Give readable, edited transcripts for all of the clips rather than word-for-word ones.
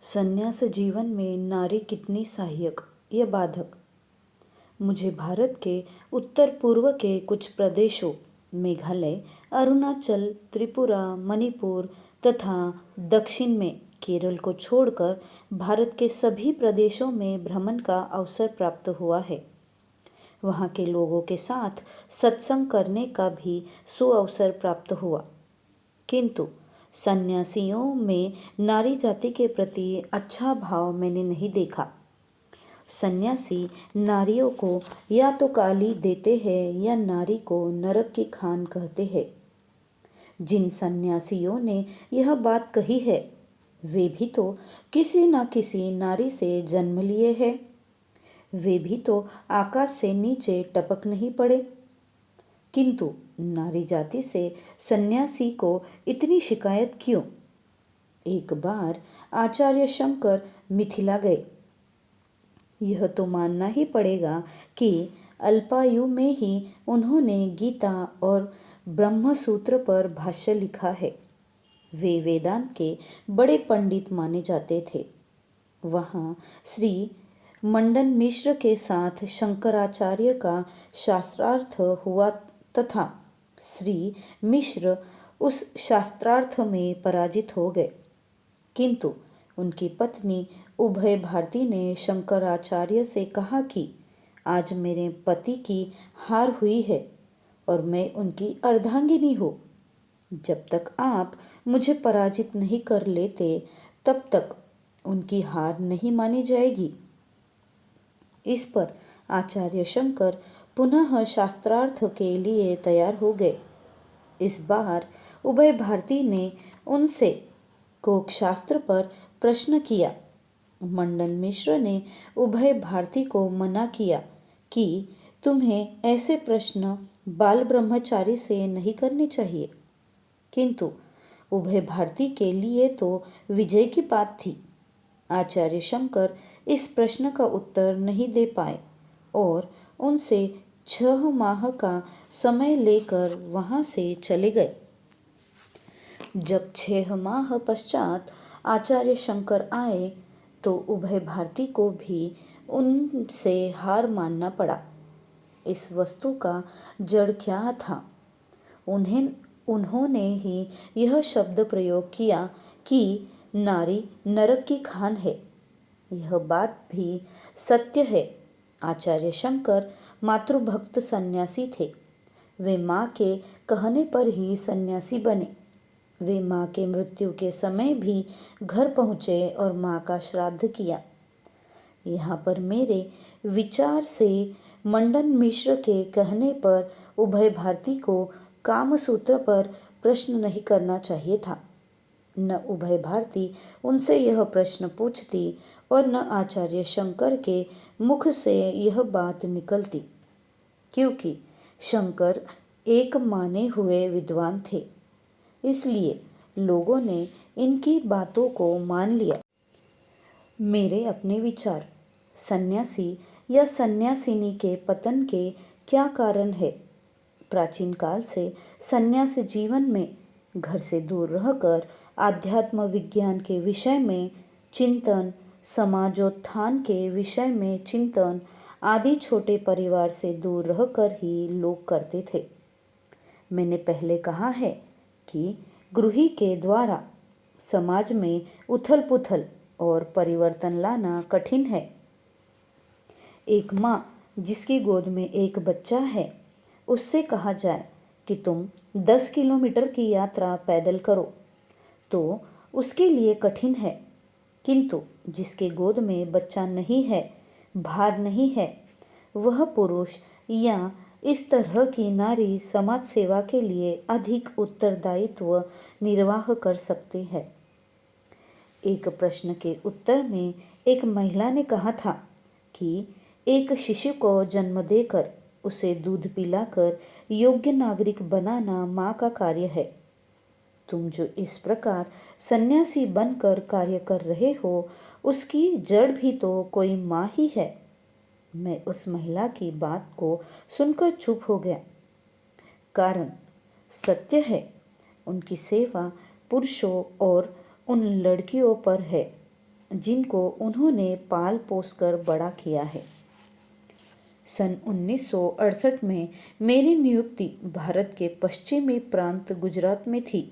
संन्यास जीवन में नारी कितनी सहायक या बाधक। मुझे भारत के उत्तर पूर्व के कुछ प्रदेशों मेघालय, अरुणाचल, त्रिपुरा, मणिपुर तथा दक्षिण में केरल को छोड़कर भारत के सभी प्रदेशों में भ्रमण का अवसर प्राप्त हुआ है। वहाँ के लोगों के साथ सत्संग करने का भी सुअवसर प्राप्त हुआ, किंतु सन्यासियों में नारी जाति के प्रति अच्छा भाव मैंने नहीं देखा। सन्यासी नारियों को या तो गाली देते हैं या नारी को नरक की खान कहते हैं। जिन सन्यासियों ने यह बात कही है वे भी तो किसी न किसी नारी से जन्म लिए हैं। वे भी तो आकाश से नीचे टपक नहीं पड़े। किंतु नारी जाति से सन्यासी को इतनी शिकायत क्यों? एक बार आचार्य शंकर मिथिला गए। यह तो मानना ही पड़ेगा कि अल्पायु में ही उन्होंने गीता और ब्रह्मसूत्र पर भाष्य लिखा है। वे वेदांत के बड़े पंडित माने जाते थे। वहाँ श्री मंडन मिश्र के साथ शंकराचार्य का शास्त्रार्थ हुआ तथा श्री मिश्र उस शास्त्रार्थ में पराजित हो गए। किंतु उनकी पत्नी उभय भारती ने शंकराचार्य से कहा कि आज मेरे पति की हार हुई है और मैं उनकी अर्धांगिनी हूँ। जब तक आप मुझे पराजित नहीं कर लेते तब तक उनकी हार नहीं मानी जाएगी। इस पर आचार्य शंकर पुनः शास्त्रार्थ के लिए तैयार हो गए। इस बार उभय भारती ने उनसे कोक शास्त्र पर प्रश्न किया। मंडन मिश्र ने उभय भारती को मना किया कि तुम्हें ऐसे प्रश्न बाल ब्रह्मचारी से नहीं करने चाहिए। किंतु उभय भारती के लिए तो विजय की बात थी। आचार्य शंकर इस प्रश्न का उत्तर नहीं दे पाए और उनसे 6 माह का समय लेकर वहाँ से चले गए। जब 6 माह पश्चात आचार्य शंकर आए तो उभय भारती को भी उनसे हार मानना पड़ा। इस वस्तु का जड़ क्या था? उन्होंने ही यह शब्द प्रयोग किया कि नारी नरक की खान है। यह बात भी सत्य है। आचार्य शंकर मातृभक्त सन्यासी थे। वे माँ के कहने पर ही सन्यासी बने। वे माँ के मृत्यु के समय भी घर पहुँचे और माँ का श्राद्ध किया। यहाँ पर मेरे विचार से मंडन मिश्र के कहने पर उभय भारती को कामसूत्र पर प्रश्न नहीं करना चाहिए था। न उभय भारती उनसे यह प्रश्न पूछती और न आचार्य शंकर के मुख से यह बात निकलती, क्योंकि शंकर एक माने हुए विद्वान थे। इसलिए लोगों ने इनकी बातों को मान लिया। मेरे अपने विचार। सन्यासी या सन्यासिनी के पतन के क्या कारण है? प्राचीन काल से सन्यास जीवन में घर से दूर रहकर आध्यात्म विज्ञान के विषय में चिंतन, समाजोत्थान के विषय में चिंतन आदि छोटे परिवार से दूर रहकर ही लोग करते थे। मैंने पहले कहा है कि गृही के द्वारा समाज में उथल पुथल और परिवर्तन लाना कठिन है। एक माँ जिसकी गोद में एक बच्चा है, उससे कहा जाए कि तुम 10 किलोमीटर की यात्रा पैदल करो तो उसके लिए कठिन है। किंतु जिसके गोद में बच्चा नहीं है, भार नहीं है, वह पुरुष या इस तरह की नारी समाज सेवा के लिए अधिक उत्तरदायित्व निर्वाह कर सकते हैं। एक प्रश्न के उत्तर में एक महिला ने कहा था कि एक शिशु को जन्म देकर उसे दूध पिलाकर योग्य नागरिक बनाना माँ का कार्य है। तुम जो इस प्रकार सन्यासी बनकर कार्य कर रहे हो, उसकी जड़ भी तो कोई माँ ही है। मैं उस महिला की बात को सुनकर चुप हो गया। कारण सत्य है, उनकी सेवा पुरुषों और उन लड़कियों पर है जिनको उन्होंने पाल पोस कर बड़ा किया है। सन 1968 में मेरी नियुक्ति भारत के पश्चिमी प्रांत गुजरात में थी।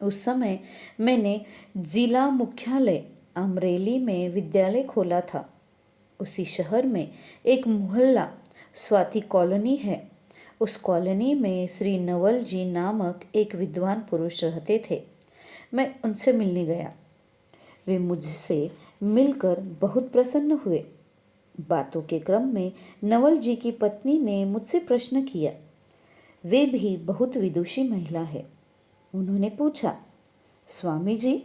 उस समय मैंने जिला मुख्यालय अमरेली में विद्यालय खोला था। उसी शहर में एक मोहल्ला स्वाति कॉलोनी है। उस कॉलोनी में श्री नवल जी नामक एक विद्वान पुरुष रहते थे। मैं उनसे मिलने गया। वे मुझसे मिलकर बहुत प्रसन्न हुए। बातों के क्रम में नवल जी की पत्नी ने मुझसे प्रश्न किया। वे भी बहुत विदुषी महिला है। उन्होंने पूछा, स्वामी जी,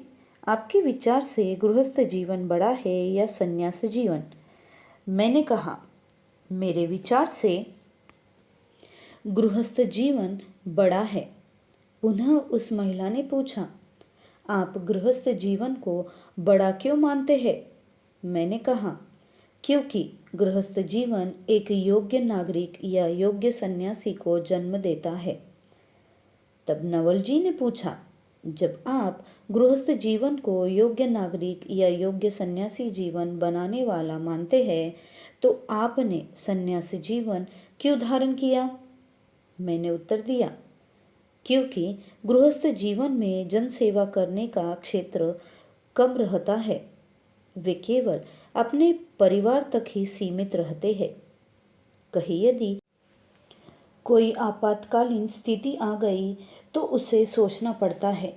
आपके विचार से गृहस्थ जीवन बड़ा है या संन्यास जीवन? मैंने कहा, मेरे विचार से गृहस्थ जीवन बड़ा है। पुनः उस महिला ने पूछा, आप गृहस्थ जीवन को बड़ा क्यों मानते हैं? मैंने कहा, क्योंकि गृहस्थ जीवन एक योग्य नागरिक या योग्य सन्यासी को जन्म देता है। तब नवल जी ने पूछा, जब आप गृहस्थ जीवन को योग्य नागरिक या योग्य सन्यासी जीवन बनाने वाला मानते हैं, तो आपने सन्यासी जीवन क्यों धारण किया? मैंने उत्तर दिया, क्योंकि गृहस्थ जीवन में जन सेवा करने का क्षेत्र कम रहता है। वे केवल अपने परिवार तक ही सीमित रहते हैं। कहीं यदि कोई आपातकालीन स्थिति आ गई तो उसे सोचना पड़ता है,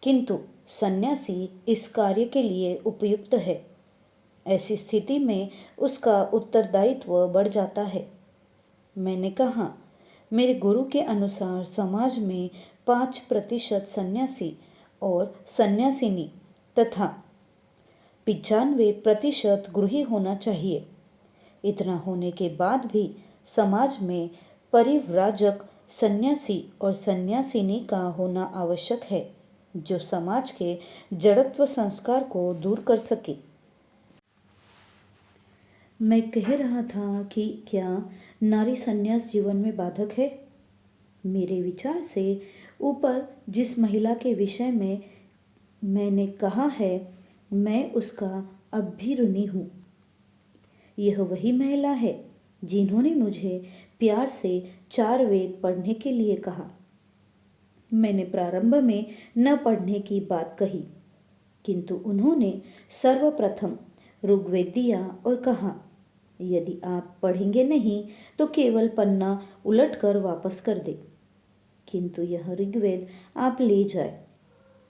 किंतु सन्यासी इस कार्य के लिए उपयुक्त है। ऐसी स्थिति में उसका उत्तरदायित्व बढ़ जाता है। मैंने कहा, मेरे गुरु के अनुसार समाज में 5% सन्यासी और सन्यासिनी तथा 95% गृही होना चाहिए। इतना होने के बाद भी समाज में परिव्राजक सन्यासी और सन्यासिनी का होना आवश्यक है, जो समाज के जड़त्व संस्कार को दूर कर सके। मैं कह रहा था कि क्या नारी संन्यास जीवन में बाधक है? मेरे विचार से ऊपर जिस महिला के विषय में मैंने कहा है, मैं उसका अब भी ऋणी हूँ। यह वही महिला है जिन्होंने मुझे प्यार से 4 वेद पढ़ने के लिए कहा। मैंने प्रारंभ में न पढ़ने की बात कही, किंतु उन्होंने सर्वप्रथम ऋग्वेद दिया और कहा, यदि आप पढ़ेंगे नहीं तो केवल पन्ना उलटकर वापस कर दे, किंतु यह ऋग्वेद आप ले जाए।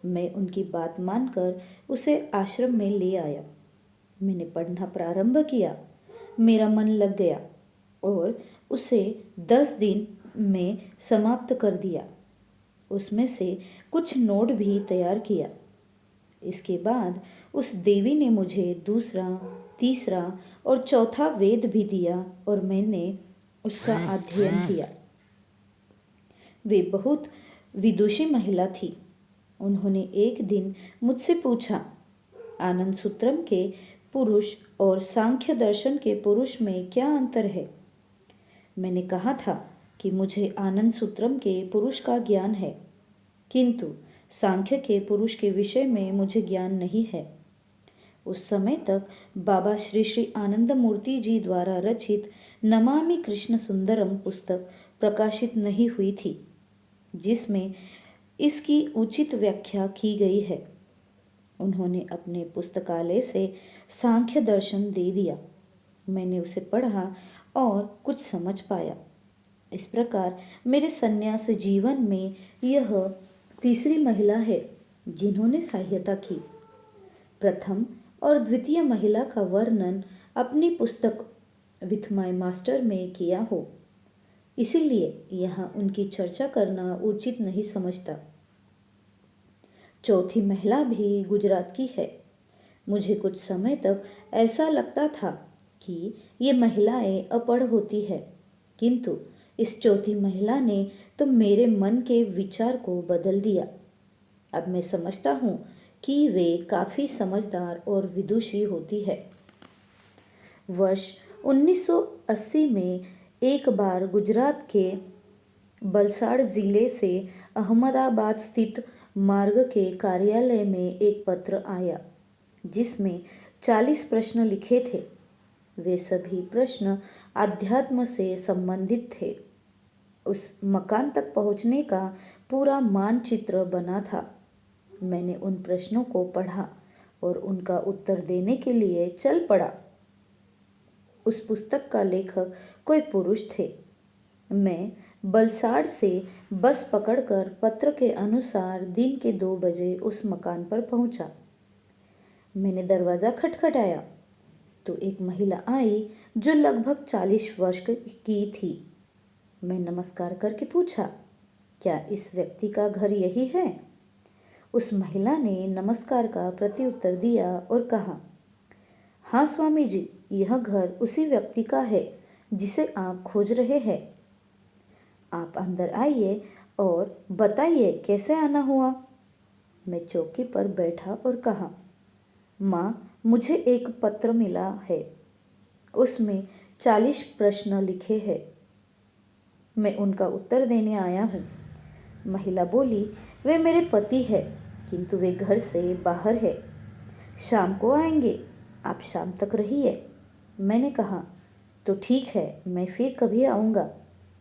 मैं उनकी बात मानकर उसे आश्रम में ले आया। मैंने पढ़ना प्रारंभ किया। मेरा मन लग गया और उसे 10 दिन में समाप्त कर दिया। उसमें से कुछ नोट भी तैयार किया। इसके बाद उस देवी ने मुझे दूसरा, तीसरा और चौथा वेद भी दिया और मैंने उसका अध्ययन किया। वे बहुत विदुषी महिला थी। उन्होंने एक दिन मुझसे पूछा, आनंद सूत्रम के पुरुष और सांख्य दर्शन के पुरुष में क्या अंतर है? मैंने कहा था कि मुझे आनंद सूत्रम के पुरुष का ज्ञान है, किंतु सांख्य के पुरुष के विषय में मुझे ज्ञान नहीं है। उस समय तक बाबा श्री श्री आनंद मूर्ति जी द्वारा रचित नमामि कृष्ण सुंदरम पुस्तक प्रकाशित नहीं हुई थी, जिसमें इसकी उचित व्याख्या की गई है। उन्होंने अपने पुस्तकालय से सांख्य दर्शन दे दिया। मैंने उसे पढ़ा और कुछ समझ पाया। इस प्रकार मेरे सन्यास जीवन में यह तीसरी महिला है जिन्होंने सहायता की। प्रथम और द्वितीय महिला का वर्णन अपनी पुस्तक विथ माय मास्टर में किया हो, इसीलिए यहाँ उनकी चर्चा करना उचित नहीं समझता। चौथी महिला भी गुजरात की है। मुझे कुछ समय तक ऐसा लगता था कि ये महिलाएं अपढ़ होती है, किंतु इस चौथी महिला ने तो मेरे मन के विचार को बदल दिया। अब मैं समझता हूँ कि वे काफ़ी समझदार और विदुषी होती है। वर्ष 1980 में एक बार गुजरात के वलसाड़ जिले से अहमदाबाद स्थित मार्ग के कार्यालय में एक पत्र आया। जिसमें 40 प्रश्न लिखे थे। वे सभी प्रश्न आध्यात्म से संबंधित थे। उस मकान तक पहुंचने का पूरा मानचित्र बना था। मैंने उन प्रश्नों को पढ़ा और उनका उत्तर देने के लिए चल पड़ा। उस पुस्तक का लेखक कोई पुरुष थे। मैं बलसाड़ से बस पकड़कर पत्र के अनुसार दिन के 2 बजे उस मकान पर पहुंचा। मैंने दरवाज़ा खटखटाया तो एक महिला आई जो लगभग 40 वर्ष की थी। मैं नमस्कार करके पूछा, क्या इस व्यक्ति का घर यही है? उस महिला ने नमस्कार का प्रत्युत्तर दिया और कहा, हाँ स्वामी जी, यह घर उसी व्यक्ति का है जिसे आप खोज रहे हैं। आप अंदर आइए और बताइए कैसे आना हुआ। मैं चौकी पर बैठा और कहा, माँ, मुझे एक पत्र मिला है, उसमें 40 प्रश्न लिखे हैं। मैं उनका उत्तर देने आया हूँ। महिला बोली, वे मेरे पति है, किंतु वे घर से बाहर है। शाम को आएंगे, आप शाम तक रहिए। मैंने कहा, तो ठीक है, मैं फिर कभी आऊँगा,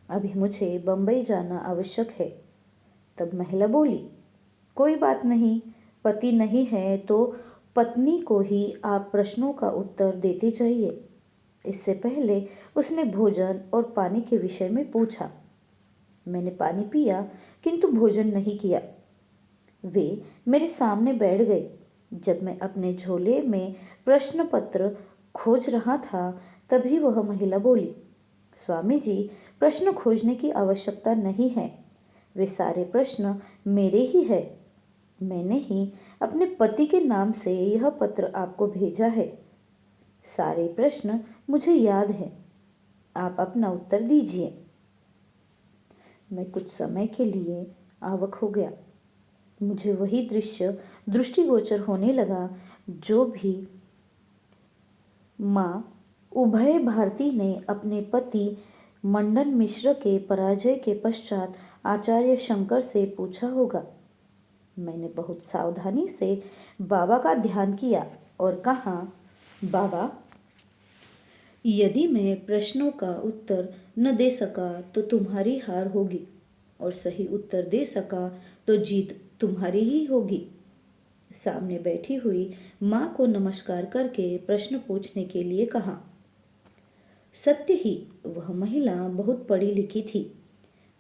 अभी मुझे बम्बई जाना आवश्यक है। तब महिला बोली, कोई बात नहीं, पति नहीं है तो पत्नी को ही आप प्रश्नों का उत्तर देते जाइए। इससे पहले उसने भोजन और पानी के विषय में पूछा। मैंने पानी पिया किंतु भोजन नहीं किया। वे मेरे सामने बैठ गए। जब मैं अपने झोले में प्रश्न पत्र खोज रहा था तभी वह महिला बोली, स्वामी जी, प्रश्न खोजने की आवश्यकता नहीं है, वे सारे प्रश्न मेरे ही है। मैंने ही अपने पति के नाम से यह पत्र आपको भेजा है। सारे प्रश्न मुझे याद है, आप अपना उत्तर दीजिए। मैं कुछ समय के लिए आवाक हो गया। मुझे वही दृश्य दृष्टिगोचर होने लगा जो भी माँ उभय भारती ने अपने पति मंडन मिश्र के पराजय के पश्चात आचार्य शंकर से पूछा होगा। मैंने बहुत सावधानी से बाबा का ध्यान किया और कहा, बाबा, यदि मैं प्रश्नों का उत्तर न दे सका तो तुम्हारी हार होगी और सही उत्तर दे सका तो जीत तुम्हारी ही होगी। सामने बैठी हुई माँ को नमस्कार करके प्रश्न पूछने के लिए कहा। सत्य ही वह महिला बहुत पढ़ी लिखी थी।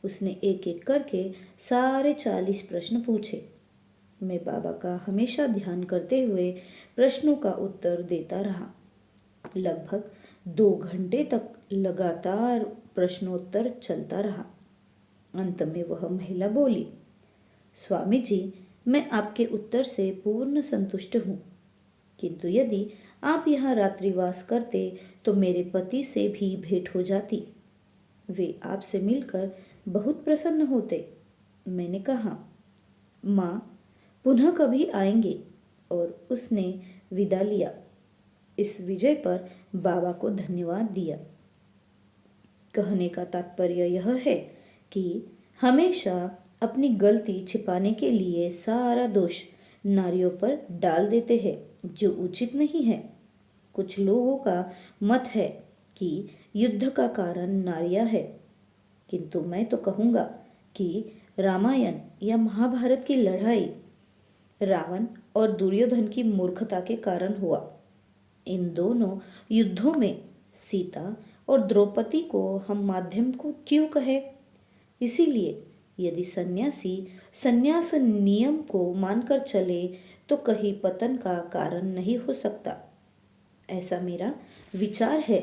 उसने एक एक करके सारे 40 प्रश्न पूछे। मैं बाबा का हमेशा ध्यान करते हुए प्रश्नों का उत्तर देता रहा। लगभग 2 घंटे तक लगातार प्रश्नोत्तर चलता रहा। अंत में वह महिला बोली, स्वामी जी, मैं आपके उत्तर से पूर्ण संतुष्ट हूँ, किंतु यदि आप यहाँ रात्रिवास करते तो मेरे पति से भी भेंट हो जाती। वे आपसे मिलकर बहुत प्रसन्न होते। मैंने कहा, माँ, पुनः कभी आएंगे, और उसने विदा लिया। इस विजय पर बाबा को धन्यवाद दिया। कहने का तात्पर्य यह है कि हमेशा अपनी गलती छिपाने के लिए सारा दोष नारियों पर डाल देते हैं, जो उचित नहीं है। कुछ लोगों का मत है कि युद्ध का कारण नारियां है, किंतु मैं तो कहूँगा कि रामायण या महाभारत की लड़ाई रावण और दुर्योधन की मूर्खता के कारण हुआ। इन दोनों युद्धों में सीता और द्रौपदी को हम माध्यम को क्यों कहे? इसीलिए यदि सन्यासी सन्यास नियम को मानकर चले तो कहीं पतन का कारण नहीं हो सकता। ऐसा मेरा विचार है।